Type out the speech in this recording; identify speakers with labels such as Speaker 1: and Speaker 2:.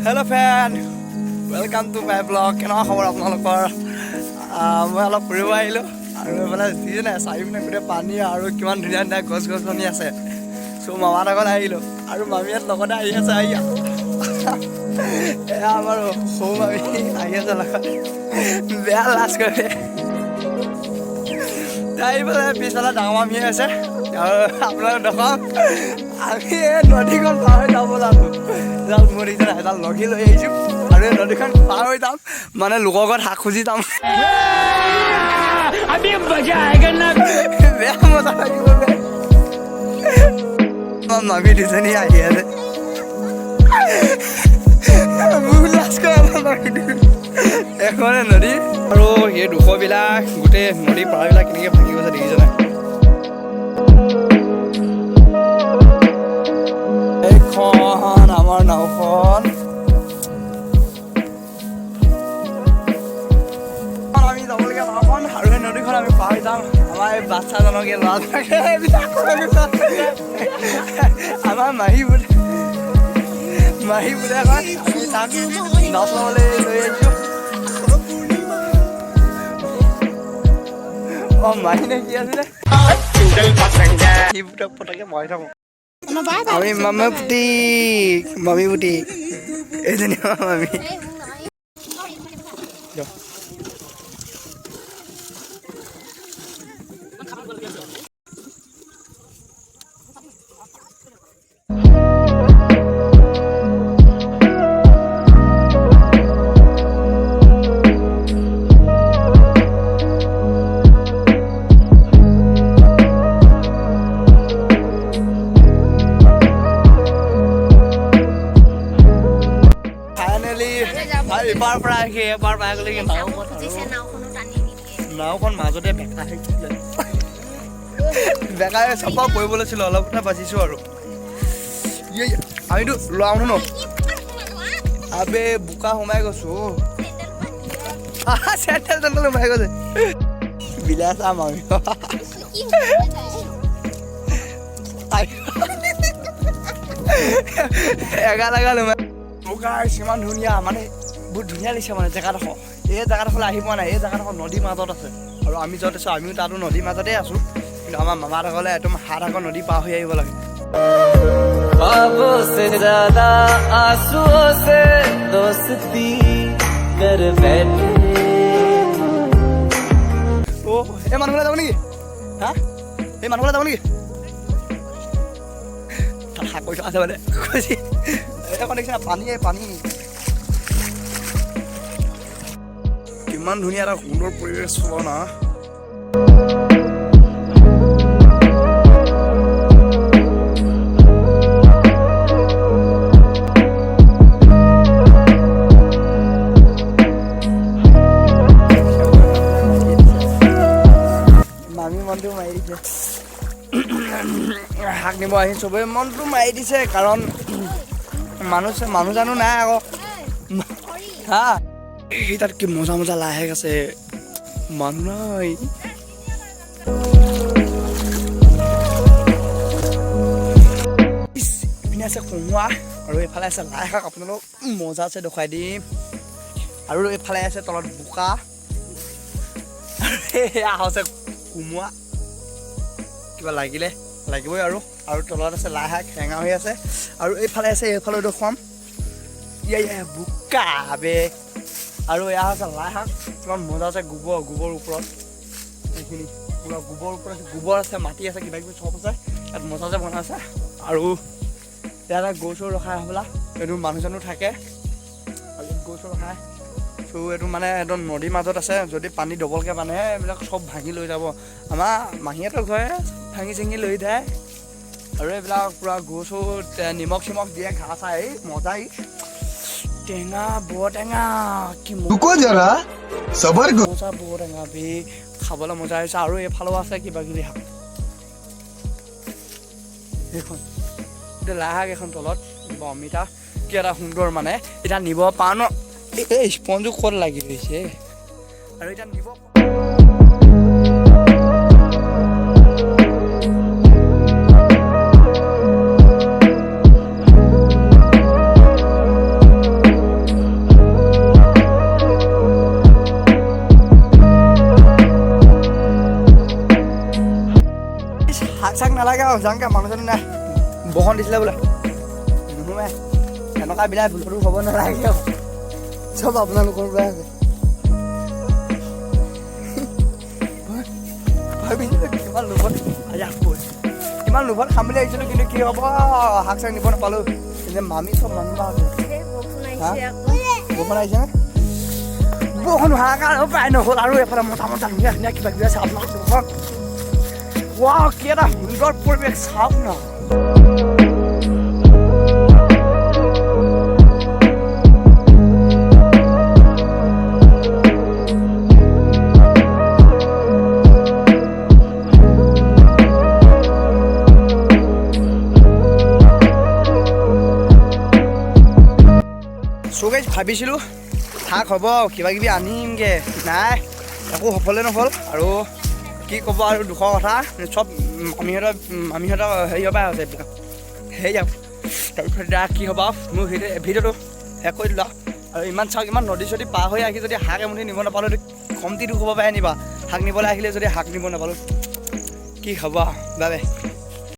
Speaker 1: Hello friend, welcome to my vlog. কেনেকুৱা খবৰ আপোনালোকৰ? মই অলপ ফুৰিব আহিলোঁ আৰু এইফালে যিনে চাৰিওপিনে গোটেই পানী আৰু কিমান ধুনীয়া ধুনীয়া গছ গছনি আছে। চ' মামাৰ লগত আহিলোঁ আৰু মামীহঁত লগতে আহি আছে। এয়া আমাৰ সৰু মামী আহি আছে লগত, বেয়া লাজ কৰে। এইফালে পিছফালে ডাঙৰ মামী আছে আৰু আপোনালোকে দেখক আমি এই নদীখন পাৰ হৈ যাব লাগো। এডাল মোৰ এডাল লগি লৈ আহিছোঁ আৰু এই নদীখন পাৰ হৈ যাম, মানে লোকৰ ঘৰত হাক খুজি যাম। বেয়া মজা লাগিব। মামী দুজনী আহি আছে, মোৰ লাজ কৰে এখনে নদী আৰু সেই দুখবিলাক গোটেই নদী পাৰবিলাক কেনেকৈ ভাঙি গৈছে দেখিছে নাই? এইখন আমাৰ নাওখন। আমি যাবলগীয়া নাওখন আৰু সেই নদীখন আমি পাৰ হৈ যাম। আমাৰ এই বাচ্ছাজনকে ল'ৰাজনকে আমাৰ মাহী বোলে আমি তাক নাও চলাবলৈ লৈ আহিছোঁ। মাহিনে কি আছিলে পটকে মই থাকোঁ। আমি মামী পুতি এইজনী মামী। এবাৰ পৰা আহি এবাৰ পাই গ'লে নাওখন মাজতে বেকা হৈছিলে, বেকাই চপা পৰিব লৈছিলোঁ, অলপ কথা বাচিছোঁ আৰু আমিতো লোৱা মানুহ ন। আবে বোকা সোমাই গৈছোঁ, চেণ্ডেল সোমাই গৈছে। বিলাই চাম আমি এগাল সোমাই বোকা ইমান ধুনীয়া, মানে বহুত ধুনীয়া লাগিছে মানে জেগাডোখৰ। এই জেগাডোখৰলৈ আহি পোৱা নাই। এই জেগাডোখৰ নদীৰ মাজত আছে আৰু আমি য'ত আছোঁ আমিও তাতো নদীৰ মাজতে আছোঁ, কিন্তু আমাৰ মামাহঁতসকলে একদম হাত আগৰ নদী পাৰ হৈ আহিব লাগে। এই মানুহবিলাক যাব নেকি? হা এই মানুহবিলাক যাব নেকি? হাক কৰি থোৱা আছে মানে কৈছে এখন দেখিছে পানী কিমান ধুনীয়া এটা সুন্দৰ পৰিৱেশ চোৱা না। মামী মনটো মাৰি দিছে, শাক নিব আহি চবেই মনটো মাৰি দিছে, কাৰণ মানুহ জানো নাই আকৌ। হা সেই তাত কি মজা মজা লাহেক আছে, মানুহ নাই। ইপিনে আছে কোমোৰা আৰু এইফালে আছে লাই শাক। আপোনালোক মজা আছে দেখুৱাই দিম। আৰু এইফালে আছে তলত বোকা আৰু এয়া হৈছে কোমোৰা, কিবা লাগিবই আৰু তলত আছে লাই শাক টেঙা হৈ আছে। আৰু এইফালে আছে, এইফালে দেখুৱাম বোকা বে। আৰু এয়া হৈছে লাই শাক, কিমান মজা আছে। গোবৰ ওপৰত এইখিনি পুৰা গোবৰ ওপৰত গোবৰ আছে, মাটি আছে, কিবা কিবি চব আছে। ইয়াত মজাছে বনাইছে আৰু ইয়াত গৰু চৰু ৰখাই হ'বলা, এইটো মানুহ চানুহ থাকে আৰু ইয়াত গৰু চৰু ৰখাই। চ' এইটো মানে একদম নদীৰ মাজত আছে, যদি পানী ডবলকৈ বান্ধে এইবিলাক চব ভাঙি লৈ যাব। আমাৰ মাহীহঁতৰ ঘৰে ভাঙি চিঙি লৈ যায় আৰু এইবিলাক পূৰা গৰু চৰু নিমখ চিমখ দিয়ে, ঘাঁহ চাহ মজাই টেঙা বৰ-টেঙা কি মজা বৰ-টেঙা ভি খাবলৈ মজা হৈছে। আৰু এইফালেও আছে কিবা কিবি শাক, সেইখন এতিয়া লাই শাক এখন তলত অমিতা, কি এটা সুন্দৰ মানে। এতিয়া নিব পাওঁ ন, এই স্পঞ্জো ক'ত লাগি গৈছে আৰু এতিয়া নিব সঁচাকৈ মানুহজনী নাই বৰষুণ দিছিলে বোলে নুনুমে এনেকুৱা বিলাক ভুলটো হ'ব নালাগে চব আপোনালোকৰ পৰাই আছে ভাবিছিলোঁ কিমান লোভত আজি আকৌ কিমান লোভত খাম বুলি আহিছিলোঁ কিন্তু কি হ'ব শাক চাক নিব নাপালোঁ কিন্তু মামী চব মানুহ আছে বৰষুণ আহিছে নে বৰষুণ হোৱাৰ কাৰণে প্ৰায় নহ'ল আৰু এফালে মতা মতা ধুনীয়া ধুনীয়া কিবা কিবি আছে আপোনালোকৰ ঘৰত ৱাও কি এটা সুন্দৰ পৰিৱেশ চাওক না চৌগাইজ ভাবিছিলোঁ শাক হ'ব কিবা কিবি আনিমগৈ নাই একো সফলে নহ'ল আৰু কি ক'ব আৰু দুখৰ কথা চব মামীহঁতৰ হেৰিৰ পৰাই হৈছে এইবিলাক সেয়া তাৰপিছত এতিয়া কি হ'ব মোৰ ভিডিঅ'টো শেষ কৰি দিলোঁ আৰু ইমান চাওক ইমান নদী চদী পাৰ হৈ আহি যদি শাক এমুঠি নিব নাপালোঁ কমটি দুখ হ'ব পাৰে নিবা শাক নিবলৈ আহিলে যদি শাক নিব নাপালোঁ কি হ'ব বাবে